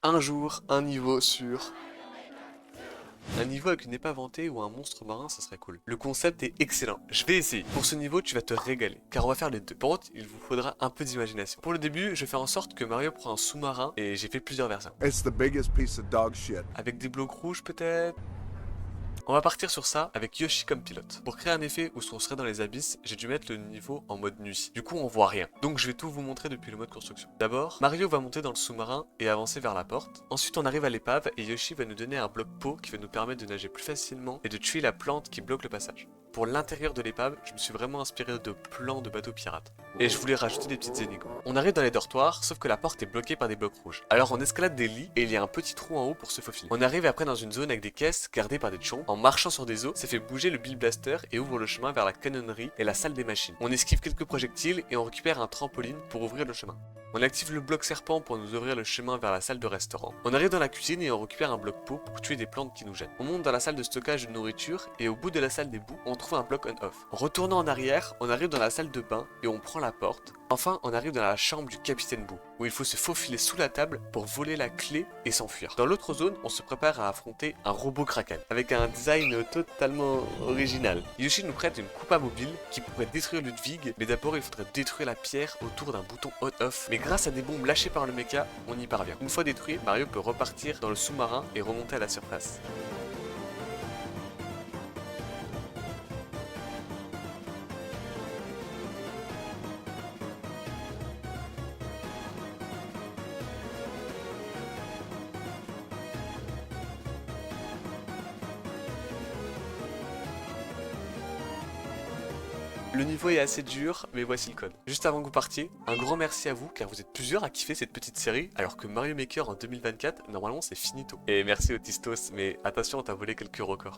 un jour un niveau sur... Un niveau avec une épave hantée ou un monstre marin, ça serait cool. Le concept est excellent, je vais essayer. Pour ce niveau, tu vas te régaler, car on va faire les deux. Par contre, il vous faudra un peu d'imagination. Pour le début, je fais en sorte que Mario prend un sous-marin, et j'ai fait plusieurs versions. It's the biggest piece of dog shit. Avec des blocs rouges peut-être. On va partir sur ça avec Yoshi comme pilote. Pour créer un effet où on serait dans les abysses, j'ai dû mettre le niveau en mode nuit. Du coup, on voit rien. Donc je vais tout vous montrer depuis le mode construction. D'abord, Mario va monter dans le sous-marin et avancer vers la porte. Ensuite, on arrive à l'épave et Yoshi va nous donner un bloc pot qui va nous permettre de nager plus facilement et de tuer la plante qui bloque le passage. Pour l'intérieur de l'épave, je me suis vraiment inspiré de plans de bateaux pirates. Et je voulais rajouter des petites énigmes. On arrive dans les dortoirs, sauf que la porte est bloquée par des blocs rouges. Alors on escalade des lits et il y a un petit trou en haut pour se faufiler. On arrive après dans une zone avec des caisses gardées par des tchons. En marchant sur des os, ça fait bouger le Bill Blaster et ouvre le chemin vers la canonnerie et la salle des machines. On esquive quelques projectiles et on récupère un trampoline pour ouvrir le chemin. On active le bloc serpent pour nous ouvrir le chemin vers la salle de restaurant. On arrive dans la cuisine et on récupère un bloc pot pour tuer des plantes qui nous gênent. On monte dans la salle de stockage de nourriture et au bout de la salle des bouts, on trouve un bloc on-off. En retournant en arrière, on arrive dans la salle de bain et on prend la porte. Enfin, on arrive dans la chambre du capitaine Boo, où il faut se faufiler sous la table pour voler la clé et s'enfuir. Dans l'autre zone, on se prépare à affronter un robot kraken, avec un design totalement original. Yoshi nous prête une coupe à mobile qui pourrait détruire Ludwig, mais d'abord il faudrait détruire la pierre autour d'un bouton on-off. Mais grâce à des bombes lâchées par le mecha, on y parvient. Une fois détruit, Mario peut repartir dans le sous-marin et remonter à la surface. Le niveau est assez dur, mais voici le code. Juste avant que vous partiez, un grand merci à vous car vous êtes plusieurs à kiffer cette petite série, alors que Mario Maker en 2024, normalement c'est finito. Et merci aux Tistos, mais attention, on t'a volé quelques records.